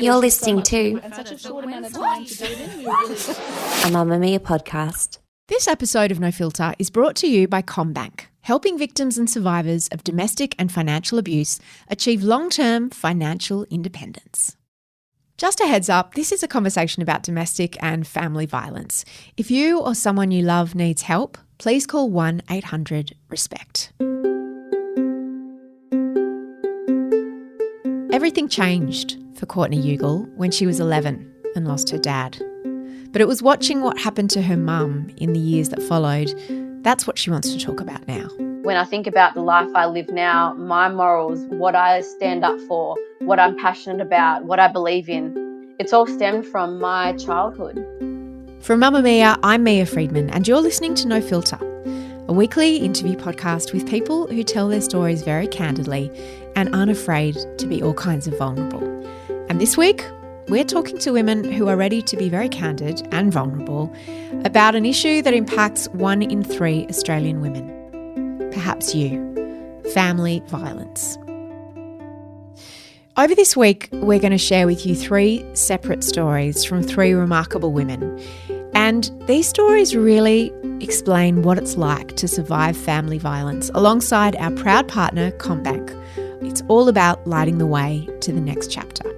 You're listening to and such a short amount of time to do it in. We were really a Mamma Mia podcast. This episode of No Filter is brought to you by CommBank, helping victims and survivors of domestic and financial abuse achieve long-term financial independence. Just a heads up, this is a conversation about domestic and family violence. If you or someone you love needs help, please call 1-800-RESPECT. Everything changed for Courtney Ugle when she was 11 and lost her dad. But it was watching what happened to her mum in the years that followed. That's what she wants to talk about now. When I think about the life I live now, my morals, what I stand up for, what I'm passionate about, what I believe in, it's all stemmed from my childhood. From Mamma Mia, I'm Mia Freedman, and you're listening to No Filter, a weekly interview podcast with people who tell their stories very candidly and aren't afraid to be all kinds of vulnerable. And this week, we're talking to women who are ready to be very candid and vulnerable about an issue that impacts 1 in 3 Australian women. Perhaps you. Family violence. Over this week, we're going to share with you 3 separate stories from 3 remarkable women. And these stories really explain what it's like to survive family violence alongside our proud partner, CommBank. It's all about lighting the way to the next chapter.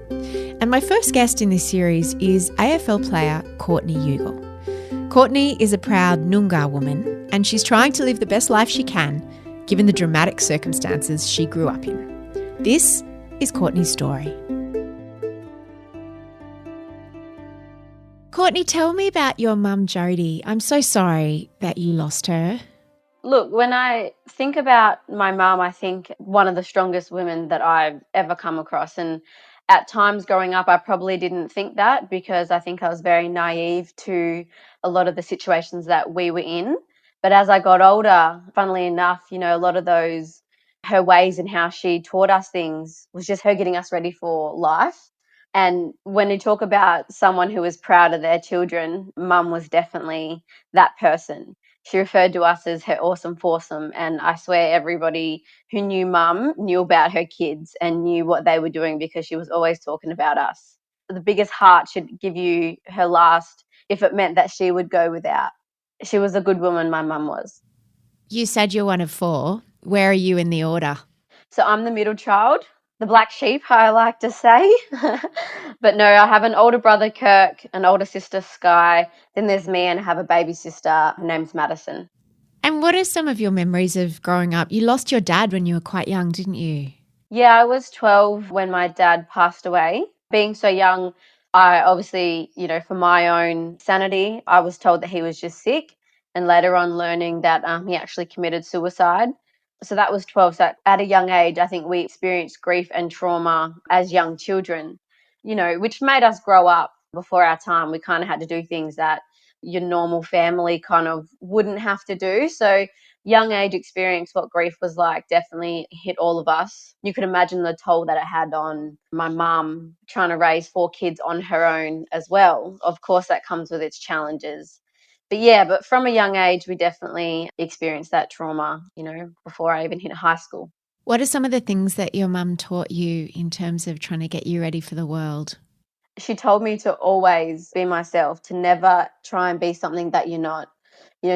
And my first guest in this series is AFL player Courtney Ugle. Courtney is a proud Noongar woman, and she's trying to live the best life she can, given the dramatic circumstances she grew up in. This is Courtney's story. Courtney, tell me about your mum, Jodie. I'm so sorry that you lost her. Look, when I think about my mum, I think one of the strongest women that I've ever come across. And at times growing up, I probably didn't think that because I think I was very naive to a lot of the situations that we were in. But as I got older, funnily enough, a lot of those, her ways and how she taught us things was just her getting us ready for life. And when you talk about someone who was proud of their children, mum was definitely that person. She referred to us as her awesome foursome, and I swear everybody who knew mum knew about her kids and knew what they were doing because she was always talking about us. The biggest heart should give you her last if it meant that she would go without. She was a good woman, my mum was. You said you're one of 4. Where are you in the order? So I'm the middle child, the black sheep, I like to say. But no, I have an older brother, Kirk, an older sister, Sky. Then there's me, and I have a baby sister. Her name's Madison. And what are some of your memories of growing up? You lost your dad when you were quite young, didn't you? Yeah, I was 12 when my dad passed away. Being so young, I obviously, for my own sanity, I was told that he was just sick, and later on learning that he actually committed suicide. So that was 12. So at a young age, I think we experienced grief and trauma as young children, which made us grow up before our time. We kind of had to do things that your normal family kind of wouldn't have to do. So young age experience, what grief was like, definitely hit all of us. You could imagine the toll that it had on my mum trying to raise 4 kids on her own as well. Of course, that comes with its challenges. But from a young age, we definitely experienced that trauma, before I even hit high school. What are some of the things that your mum taught you in terms of trying to get you ready for the world? She told me to always be myself, to never try and be something that you're not.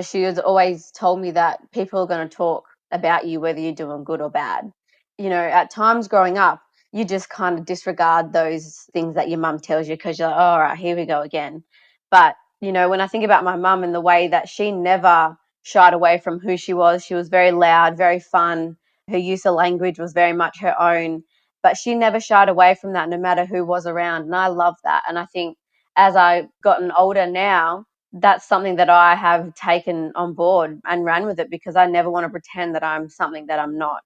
She has always told me that people are going to talk about you, whether you're doing good or bad. At times growing up, you just kind of disregard those things that your mum tells you because you're like, oh, all right, here we go again. But when I think about my mum and the way that she never shied away from who she was very loud, very fun. Her use of language was very much her own, but she never shied away from that no matter who was around. And I love that. And I think as I've gotten older now, that's something that I have taken on board and ran with it because I never want to pretend that I'm something that I'm not.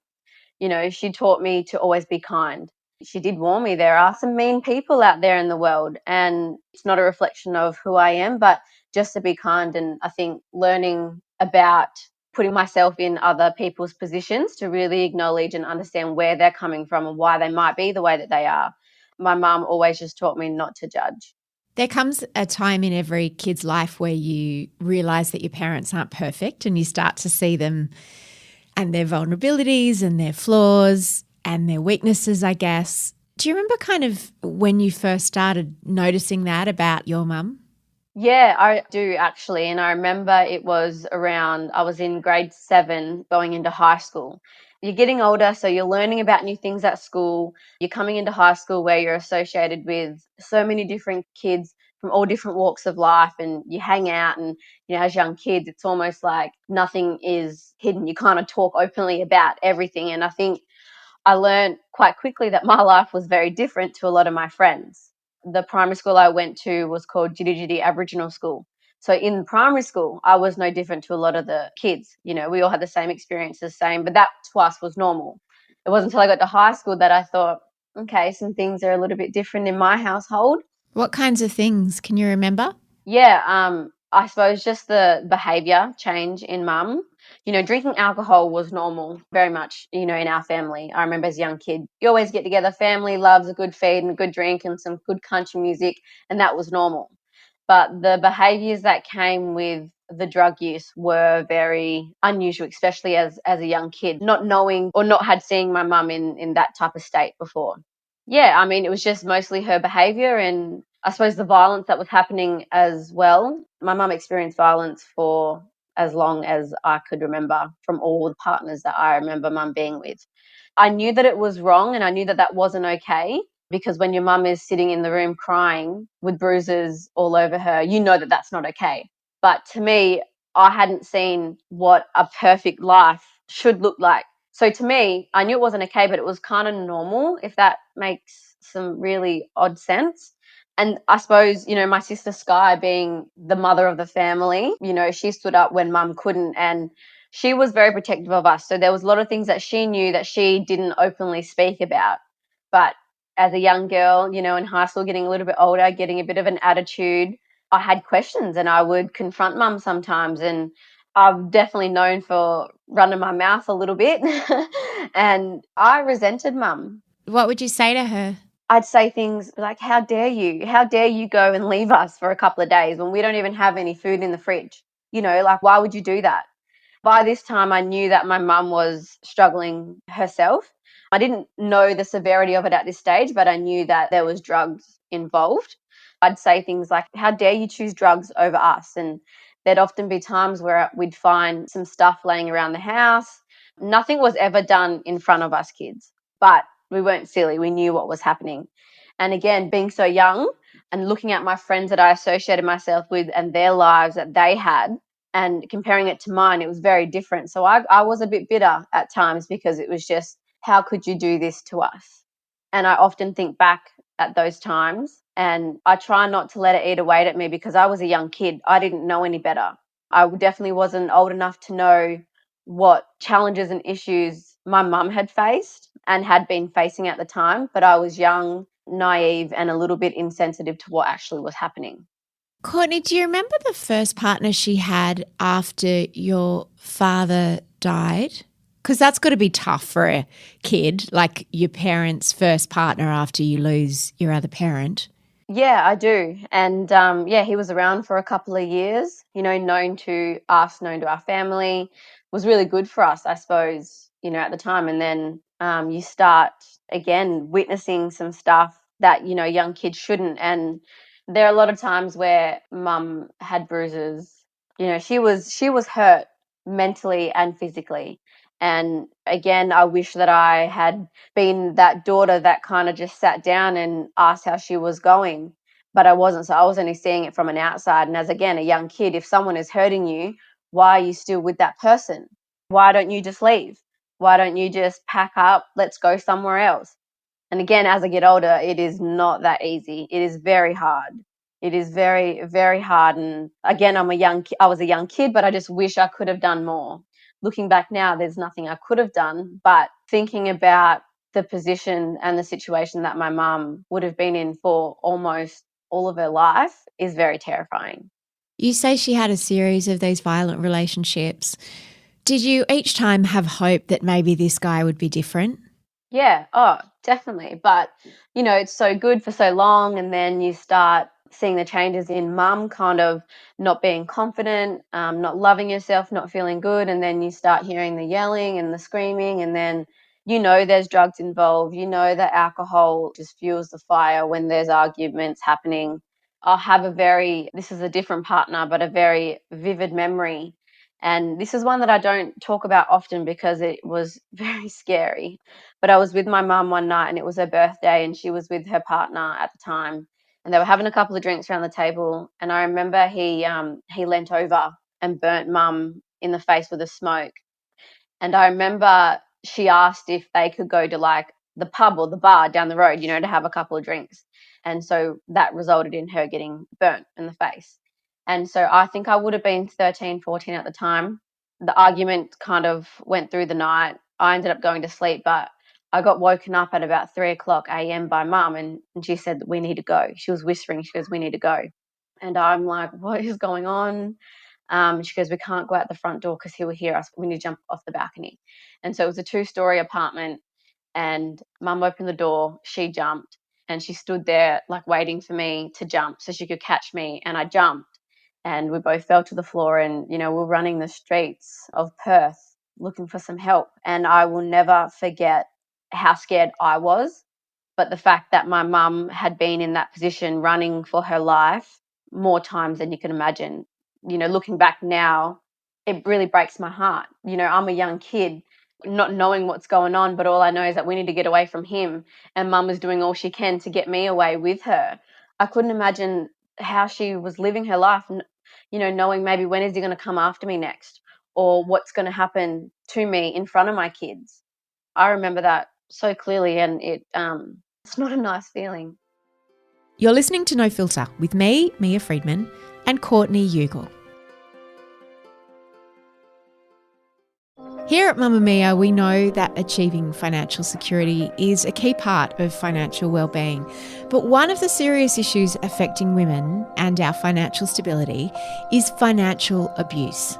She taught me to always be kind. She did warn me there are some mean people out there in the world, and it's not a reflection of who I am, but just to be kind. And I think learning about putting myself in other people's positions to really acknowledge and understand where they're coming from and why they might be the way that they are. My mum always just taught me not to judge. There comes a time in every kid's life where you realise that your parents aren't perfect and you start to see them and their vulnerabilities and their flaws and their weaknesses, I guess. Do you remember kind of when you first started noticing that about your mum? Yeah, I do actually. And I remember it was around, I was in grade 7 going into high school. You're getting older, so you're learning about new things at school. You're coming into high school where you're associated with so many different kids from all different walks of life, and you hang out. And, as young kids, it's almost like nothing is hidden. You kind of talk openly about everything. And I think I learned quite quickly that my life was very different to a lot of my friends. The primary school I went to was called Jitty Aboriginal School. So in primary school, I was no different to a lot of the kids. We all had the same experiences, but that to us was normal. It wasn't until I got to high school that I thought, okay, some things are a little bit different in my household. What kinds of things can you remember? Yeah, I suppose just the behaviour change in mum. Drinking alcohol was normal, very much, in our family. I remember as a young kid, you always get together, family loves a good feed and a good drink and some good country music, and that was normal. But the behaviours that came with the drug use were very unusual, especially as a young kid, not knowing or not had seen my mum in that type of state before. Yeah, I mean, it was just mostly her behaviour and I suppose the violence that was happening as well. My mum experienced violence for as long as I could remember from all the partners that I remember mum being with. I knew that it was wrong and I knew that that wasn't okay because when your mum is sitting in the room crying with bruises all over her, you know that that's not okay. But to me, I hadn't seen what a perfect life should look like. So to me, I knew it wasn't okay, but it was kind of normal, if that makes some really odd sense. And I suppose, my sister Sky being the mother of the family, she stood up when mum couldn't and she was very protective of us. So there was a lot of things that she knew that she didn't openly speak about. But as a young girl, in high school, getting a little bit older, getting a bit of an attitude, I had questions and I would confront mum sometimes. And I'm definitely known for running my mouth a little bit. And I resented mum. What would you say to her? I'd say things like, how dare you? How dare you go and leave us for a couple of days when we don't even have any food in the fridge? Why would you do that? By this time, I knew that my mum was struggling herself. I didn't know the severity of it at this stage, but I knew that there was drugs involved. I'd say things like, how dare you choose drugs over us? And there'd often be times where we'd find some stuff laying around the house. Nothing was ever done in front of us kids, but we weren't silly. We knew what was happening. And again, being so young and looking at my friends that I associated myself with and their lives that they had, and comparing it to mine, it was very different. So I was a bit bitter at times because it was just, how could you do this to us? And I often think back at those times and I try not to let it eat away at me because I was a young kid. I didn't know any better. I definitely wasn't old enough to know what challenges and issues my mum had faced and had been facing at the time, but I was young, naive, and a little bit insensitive to what actually was happening. Courtney, do you remember the first partner she had after your father died? Because that's got to be tough for a kid, like your parents' first partner after you lose your other parent. Yeah, I do. And he was around for a couple of years, known to us, known to our family, was really good for us, I suppose, at the time. And then you start, again, witnessing some stuff that, young kids shouldn't. And there are a lot of times where mum had bruises. She was hurt mentally and physically. And again, I wish that I had been that daughter that kind of just sat down and asked how she was going, but I wasn't. So I was only seeing it from an outside. And as again, a young kid, if someone is hurting you, why are you still with that person? Why don't you just leave? Why don't you just pack up? Let's go somewhere else. And again, as I get older, it is not that easy. It is very hard. It is very, very hard. And again, I was a young kid, but I just wish I could have done more. Looking back now, there's nothing I could have done, but thinking about the position and the situation that my mum would have been in for almost all of her life is very terrifying. You say she had a series of these violent relationships. Did you each time have hope that maybe this guy would be different? Yeah, oh, definitely. But, it's so good for so long. And then you start seeing the changes in mum kind of not being confident, not loving yourself, not feeling good. And then you start hearing the yelling and the screaming. And then you know there's drugs involved. You know that alcohol just fuels the fire when there's arguments happening. I'll have this is a different partner, but a very vivid memory. And this is one that I don't talk about often because it was very scary. But I was with my mum one night and it was her birthday and she was with her partner at the time. And they were having a couple of drinks around the table. And I remember he leant over and burnt mum in the face with a smoke. And I remember she asked if they could go to like the pub or the bar down the road, to have a couple of drinks. And so that resulted in her getting burnt in the face. And so I think I would have been 13, 14 at the time. The argument kind of went through the night. I ended up going to sleep, but I got woken up at about 3:00 a.m. by mum and she said, we need to go. She was whispering, she goes, we need to go. And I'm like, what is going on? She goes, we can't go out the front door because he will hear us. We need to jump off the balcony. And so it was a 2-story apartment and mum opened the door, she jumped and she stood there like waiting for me to jump so she could catch me. And I jumped and we both fell to the floor and, we're running the streets of Perth looking for some help. And I will never forget how scared I was. But the fact that my mum had been in that position running for her life more times than you can imagine. Looking back now, it really breaks my heart. I'm a young kid, not knowing what's going on, but all I know is that we need to get away from him. And mum was doing all she can to get me away with her. I couldn't imagine how she was living her life, knowing maybe when is he going to come after me next or what's going to happen to me in front of my kids. I remember that so clearly and it's not a nice feeling. You're listening to No Filter with me, Mia Freedman, and Courtney Ugle. Here at Mamma Mia, we know that achieving financial security is a key part of financial well-being. But one of the serious issues affecting women and our financial stability is financial abuse.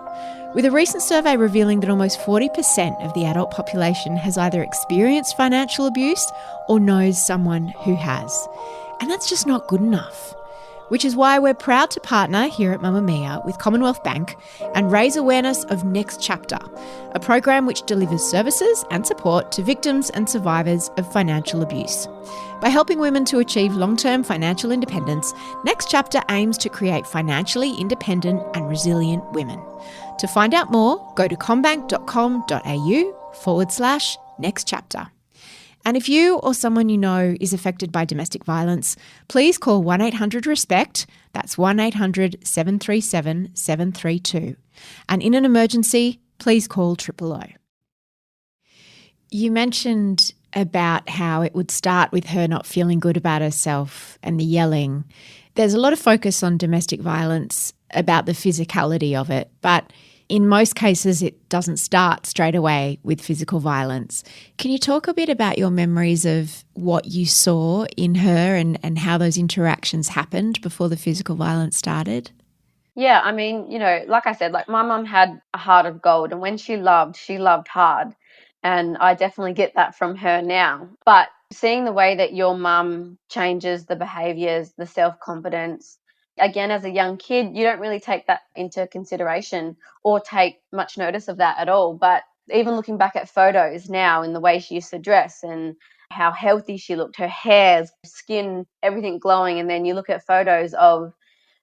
With a recent survey revealing that almost 40% of the adult population has either experienced financial abuse or knows someone who has. And that's just not good enough. Which is why we're proud to partner here at Mamma Mia with Commonwealth Bank and raise awareness of Next Chapter, a program which delivers services and support to victims and survivors of financial abuse. By helping women to achieve long-term financial independence, Next Chapter aims to create financially independent and resilient women. To find out more, go to commbank.com.au/Next Chapter. And if you or someone you know is affected by domestic violence, please call 1-800-RESPECT, that's 1-800-737-732. And in an emergency, please call 000. You mentioned about how it would start with her not feeling good about herself and the yelling. There's a lot of focus on domestic violence about the physicality of it, but in most cases, it doesn't start straight away with physical violence. Can you talk a bit about your memories of what you saw in her and how those interactions happened before the physical violence started? Yeah, I mean, like I said, like my mum had a heart of gold and when she loved hard. And I definitely get that from her now. But seeing the way that your mum changes the behaviours, the self-confidence, again, as a young kid, you don't really take that into consideration or take much notice of that at all. But even looking back at photos now in the way she used to dress and how healthy she looked, her hair, skin, everything glowing. And then you look at photos of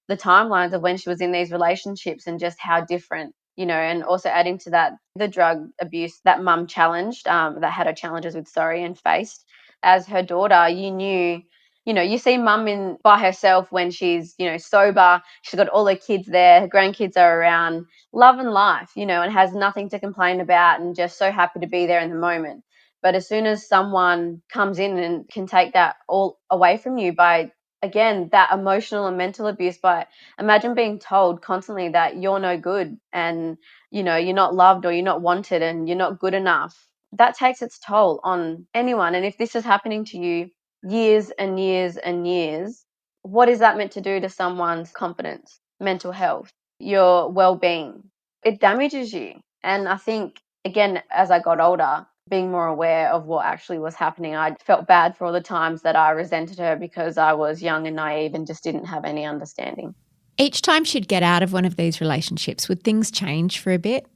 the timelines of when she was in these relationships and just how different, and also adding to that, the drug abuse that mum challenged, that had her challenges with, and faced. As her daughter, you knew, you see mum by herself when she's, sober, she's got all her kids there, her grandkids are around, loving life, and has nothing to complain about and just so happy to be there in the moment. But as soon as someone comes in and can take that all away from you by, again, that emotional and mental abuse, but imagine being told constantly that you're no good and, you're not loved or you're not wanted and you're not good enough. That takes its toll on anyone. And if this is happening to you years and years and years, what is that meant to do to someone's confidence, mental health, your well-being? It damages you. And I think, again, as I got older, being more aware of what actually was happening, I felt bad for all the times that I resented her because I was young and naive and just didn't have any understanding. Each time she'd get out of one of these relationships, would things change for a bit?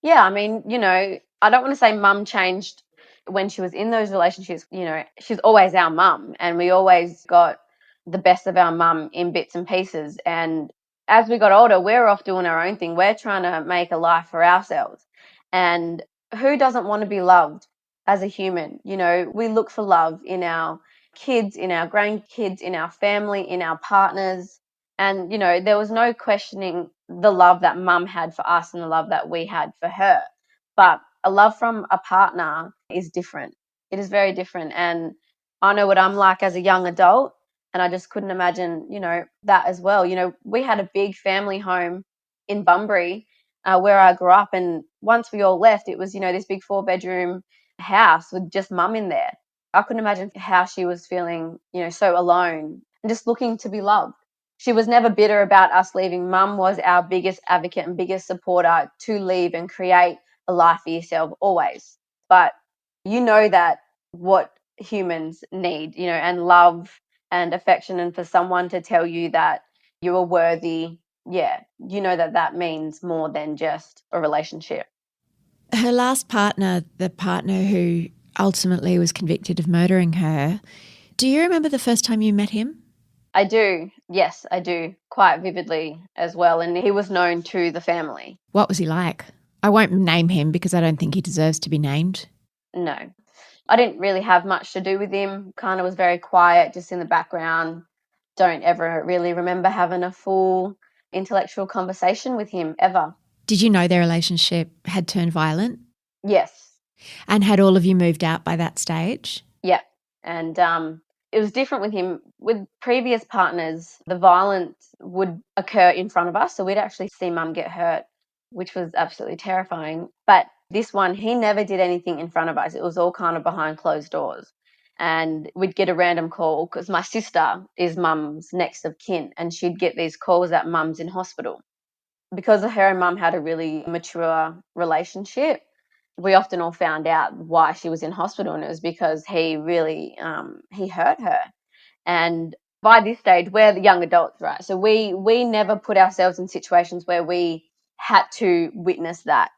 Yeah, I mean, I don't want to say mum changed when she was in those relationships, she's always our mum, and we always got the best of our mum in bits and pieces. And as we got older, we're off doing our own thing. We're trying to make a life for ourselves. And who doesn't want to be loved as a human? We look for love in our kids, in our grandkids, in our family, in our partners. And, there was no questioning the love that mum had for us and the love that we had for her. But a love from a partner is different. It is very different. And I know what I'm like as a young adult, and I just couldn't imagine, that as well. We had a big family home in Bunbury where I grew up. And once we all left, it was, this big 4-bedroom house with just mum in there. I couldn't imagine how she was feeling, so alone and just looking to be loved. She was never bitter about us leaving. Mum was our biggest advocate and biggest supporter to leave and create a life for yourself always. But that what humans need, and love and affection, and for someone to tell you that you are worthy, that means more than just a relationship. Her last partner, the partner who ultimately was convicted of murdering her, do you remember the first time you met him? I do. Yes, I do. Quite vividly as well. And he was known to the family. What was he like? I won't name him because I don't think he deserves to be named. No. I didn't really have much to do with him. Kind of was very quiet, just in the background. Don't ever really remember having a full intellectual conversation with him ever. Did you know their relationship had turned violent? Yes. And had all of you moved out by that stage? Yeah. And it was different with him. With previous partners, the violence would occur in front of us. So we'd actually see mum get hurt, which was absolutely terrifying. But this one, he never did anything in front of us. It was all kind of behind closed doors. And we'd get a random call because my sister is mum's next of kin, and she'd get these calls that mum's in hospital. Because her and mum had a really mature relationship, we often all found out why she was in hospital, and it was because he really he hurt her. And by this stage, we're the young adults, right? So we never put ourselves in situations where we had to witness that.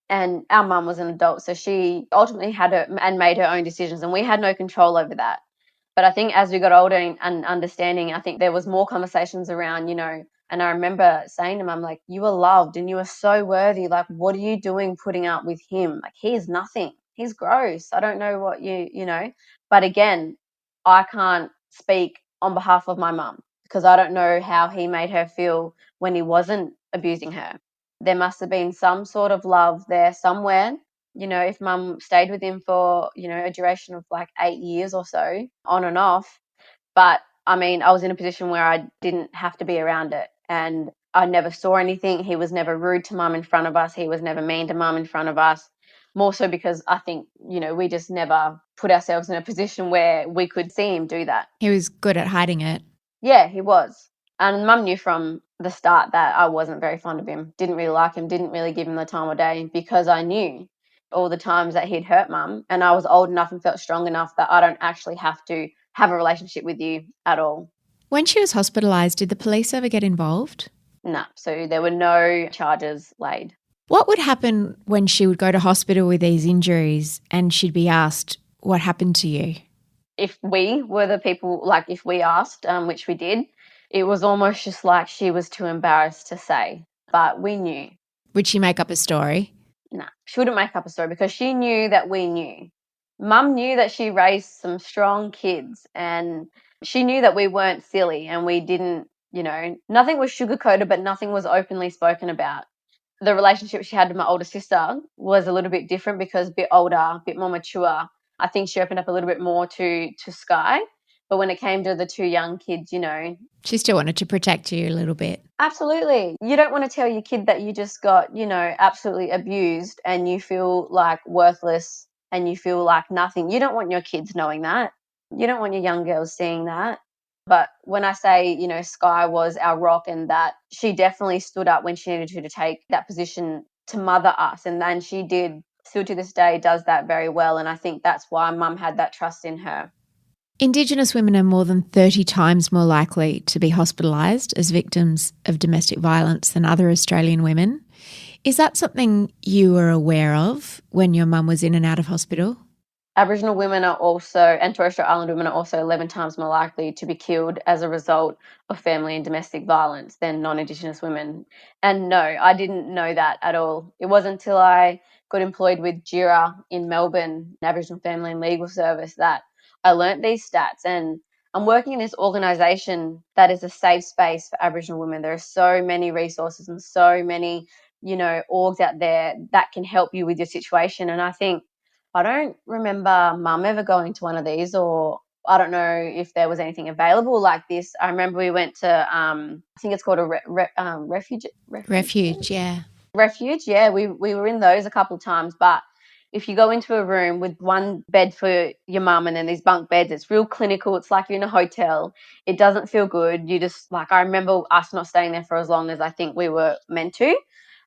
And our mum was an adult, so she ultimately had and made her own decisions, and we had no control over that. But I think as we got older and understanding, I think there was more conversations around, and I remember saying to mum, like, you are loved and you are so worthy. Like, what are you doing putting up with him? Like, he is nothing. He's gross. I don't know what But again, I can't speak on behalf of my mum because I don't know how he made her feel when he wasn't abusing her. There must have been some sort of love there somewhere. If mum stayed with him for, a duration of like 8 years or so, on and off. But I mean, I was in a position where I didn't have to be around it, and I never saw anything. He was never rude to mum in front of us. He was never mean to mum in front of us. More so because I think, we just never put ourselves in a position where we could see him do that. He was good at hiding it. Yeah, he was. And mum knew from the start that I wasn't very fond of him, didn't really like him, didn't really give him the time of day, because I knew all the times that he'd hurt mum, and I was old enough and felt strong enough that I don't actually have to have a relationship with you at all. When she was hospitalised, did the police ever get involved? No, so there were no charges laid. What would happen when she would go to hospital with these injuries and she'd be asked, what happened to you? If we were the people, like if we asked, which we did, it was almost just like she was too embarrassed to say, but we knew. Would she make up a story? No, she wouldn't make up a story because she knew that we knew. Mum knew that she raised some strong kids, and she knew that we weren't silly and we didn't, nothing was sugar-coated, but nothing was openly spoken about. The relationship she had with my older sister was a little bit different because a bit older, a bit more mature. I think she opened up a little bit more to Sky. But when it came to the two young kids, She still wanted to protect you a little bit. Absolutely. You don't want to tell your kid that you just got, absolutely abused and you feel like worthless and you feel like nothing. You don't want your kids knowing that. You don't want your young girls seeing that. But when I say, Sky was our rock, and that she definitely stood up when she needed to take that position to mother us. And then she did, still to this day, does that very well. And I think that's why mum had that trust in her. Indigenous women are more than 30 times more likely to be hospitalised as victims of domestic violence than other Australian women. Is that something you were aware of when your mum was in and out of hospital? Aboriginal women are also, and Torres Strait Islander women are also 11 times more likely to be killed as a result of family and domestic violence than non-Indigenous women. And no, I didn't know that at all. It wasn't until I got employed with JIRA in Melbourne, an Aboriginal Family and Legal Service, that I learnt these stats. And I'm working in this organisation that is a safe space for Aboriginal women. There are so many resources and so many, orgs out there that can help you with your situation. And I think, I don't remember Mum ever going to one of these, or I don't know if there was anything available like this. I remember we went to, I think it's called a refuge. Refuge, yeah. Refuge, yeah. We were in those a couple of times, but if you go into a room with one bed for your mum and then these bunk beds, it's real clinical. It's like you're in a hotel. It doesn't feel good. You just, like, I remember us not staying there for as long as I think we were meant to.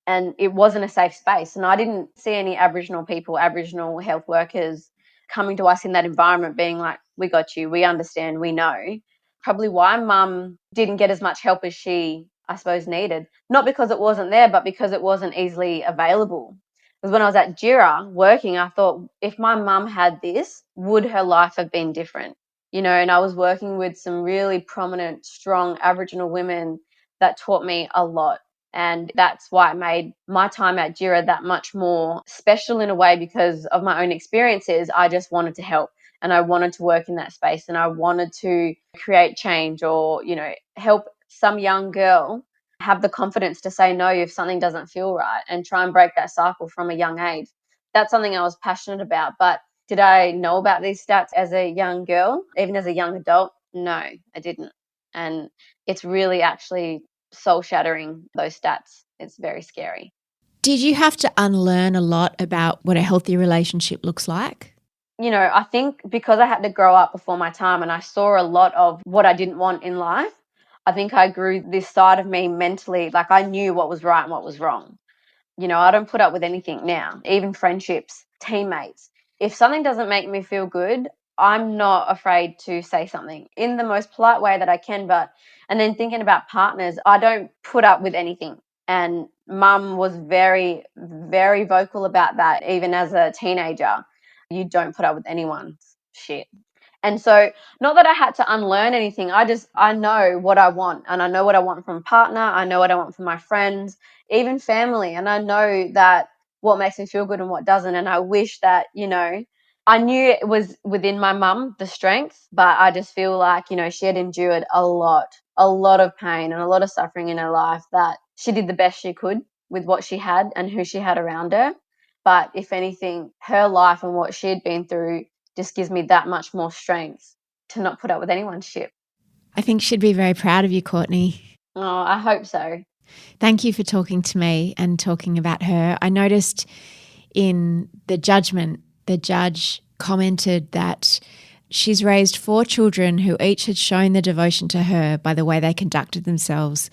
And it wasn't a safe space. And I didn't see any Aboriginal people, Aboriginal health workers coming to us in that environment being like, we got you, we understand, we know. Probably why Mum didn't get as much help as she, I suppose, needed. Not because it wasn't there, but because it wasn't easily available. Because when I was at JIRA working, I thought, if my mum had this, would her life have been different? And I was working with some really prominent, strong Aboriginal women that taught me a lot. And that's why it made my time at JIRA that much more special in a way, because of my own experiences. I just wanted to help and I wanted to work in that space and I wanted to create change or, help some young girl have the confidence to say no if something doesn't feel right and try and break that cycle from a young age. That's something I was passionate about. But did I know about these stats as a young girl, even as a young adult? No, I didn't. And it's really actually soul shattering, those stats. It's very scary. Did you have to unlearn a lot about what a healthy relationship looks like? I think because I had to grow up before my time and I saw a lot of what I didn't want in life, I think I grew this side of me mentally. Like, I knew what was right and what was wrong. I don't put up with anything now, even friendships, teammates. If something doesn't make me feel good, I'm not afraid to say something in the most polite way that I can. And then thinking about partners, I don't put up with anything. And Mum was very, very vocal about that, even as a teenager. You don't put up with anyone's shit. And so, not that I had to unlearn anything, I know what I want, and I know what I want from a partner. I know what I want from my friends, even family. And I know that what makes me feel good and what doesn't. And I wish that, I knew it was within my mum, the strength, but I just feel like, she had endured a lot of pain and a lot of suffering in her life, that she did the best she could with what she had and who she had around her. But if anything, her life and what she had been through just gives me that much more strength to not put up with anyone's shit. I think she'd be very proud of you, Courtney. Oh, I hope so. Thank you for talking to me and talking about her. I noticed in the judgment, the judge commented that she's raised 4 children who each had shown their devotion to her by the way they conducted themselves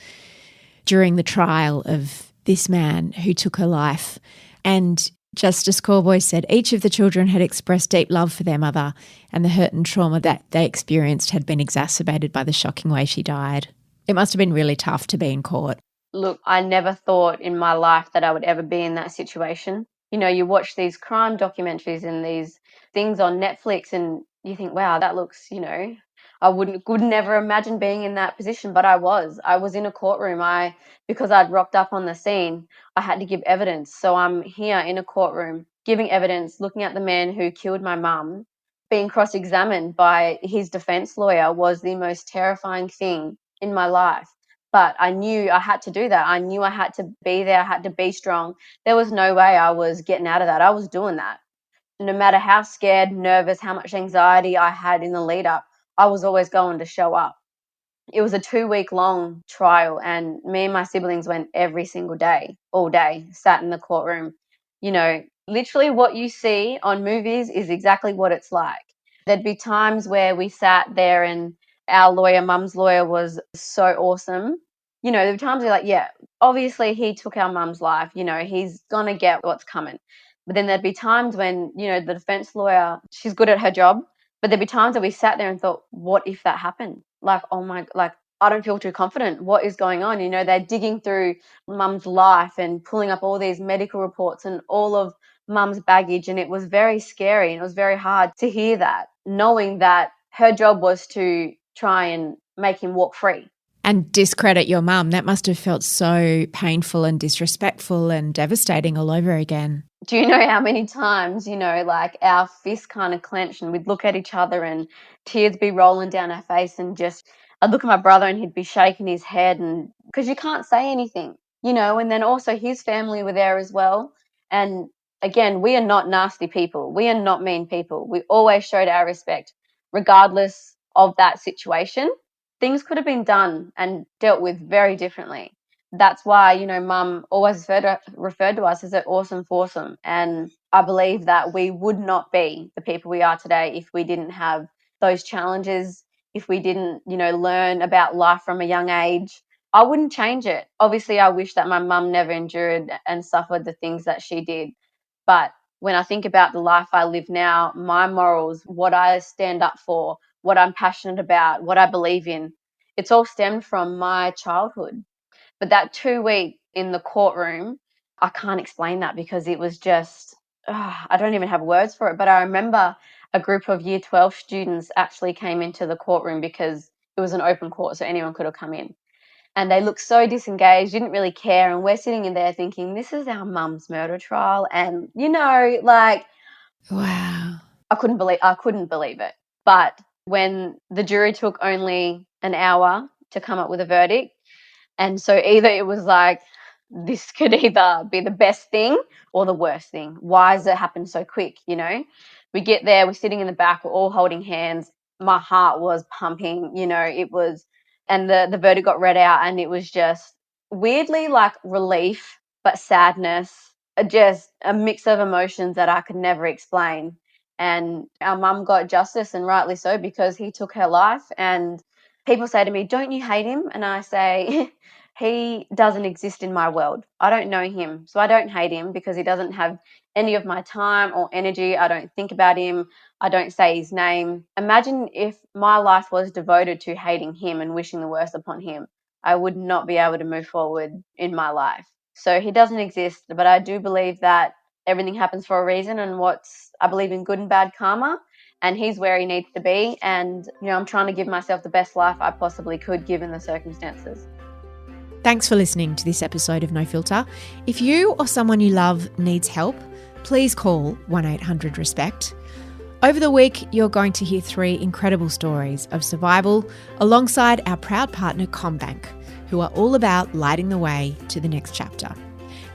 during the trial of this man who took her life. And Justice Corboy said each of the children had expressed deep love for their mother, and the hurt and trauma that they experienced had been exacerbated by the shocking way she died. It must have been really tough to be in court. Look, I never thought in my life that I would ever be in that situation. You watch these crime documentaries and these things on Netflix and you think, wow, that looks, I could never imagine being in that position, but I was in a courtroom. Because I'd rocked up on the scene, I had to give evidence. So I'm here in a courtroom giving evidence, looking at the man who killed my mum, being cross-examined by his defense lawyer was the most terrifying thing in my life. But I knew I had to do that. I knew I had to be there. I had to be strong. There was no way I was getting out of that. I was doing that. No matter how scared, nervous, how much anxiety I had in the lead up, I was always going to show up. It was a 2-week long trial and me and my siblings went every single day, all day, sat in the courtroom. Literally what you see on movies is exactly what it's like. There'd be times where we sat there and our lawyer, Mum's lawyer, was so awesome. There were times where like, yeah, obviously he took our mum's life, he's going to get what's coming. But then there'd be times when, the defense lawyer, she's good at her job, but there'd be times that we sat there and thought, what if that happened? Like, oh my, like, I don't feel too confident. What is going on? They're digging through Mum's life and pulling up all these medical reports and all of mum's baggage, and it was very scary and it was very hard to hear that, knowing that her job was to try and make him walk free. And discredit your mum. That must have felt so painful and disrespectful and devastating all over again. Do you know how many times, like our fists kind of clenched and we'd look at each other and tears be rolling down our face, and just I'd look at my brother and he'd be shaking his head, and because you can't say anything, and then also his family were there as well. And again, we are not nasty people. We are not mean people. We always showed our respect regardless of that situation. Things could have been done and dealt with very differently. That's why, mum always referred to us as an awesome foursome. And I believe that we would not be the people we are today if we didn't have those challenges, if we didn't, learn about life from a young age. I wouldn't change it. Obviously, I wish that my mum never endured and suffered the things that she did. But when I think about the life I live now, my morals, what I stand up for, what I'm passionate about, what I believe in, it's all stemmed from my childhood. But that 2 week in the courtroom, I can't explain that because it was just, I don't even have words for it. But I remember a group of year 12 students actually came into the courtroom because it was an open court, so anyone could have come in. And they looked so disengaged, didn't really care. And we're sitting in there thinking, this is our mum's murder trial. And, Wow. I couldn't believe it. But when the jury took only an hour to come up with a verdict, and so either it was like, this could either be the best thing or the worst thing. Why does it happen so quick, We get there, we're sitting in the back, we're all holding hands. My heart was pumping, it was, and the verdict got read out, and it was just weirdly like relief, but sadness, just a mix of emotions that I could never explain. And our mum got justice, and rightly so, because he took her life. And people say to me, don't you hate him? And I say, he doesn't exist in my world. I don't know him, so I don't hate him because he doesn't have any of my time or energy. I don't think about him. I don't say his name. Imagine if my life was devoted to hating him and wishing the worst upon him. I would not be able to move forward in my life. So he doesn't exist, but I do believe that everything happens for a reason, and I believe in good and bad karma, and he's where he needs to be. And, I'm trying to give myself the best life I possibly could given the circumstances. Thanks for listening to this episode of No Filter. If you or someone you love needs help, please call 1-800-RESPECT. Over the week, you're going to hear 3 incredible stories of survival alongside our proud partner CommBank, who are all about lighting the way to the next chapter.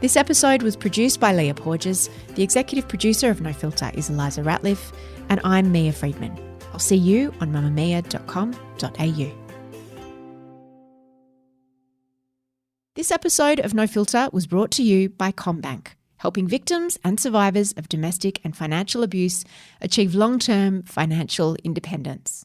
This episode was produced by Leah Porges. The executive producer of No Filter is Elissa Ratliff, and I'm Mia Freedman. I'll see you on mamamia.com.au. This episode of No Filter was brought to you by CommBank, helping victims and survivors of domestic and financial abuse achieve long-term financial independence.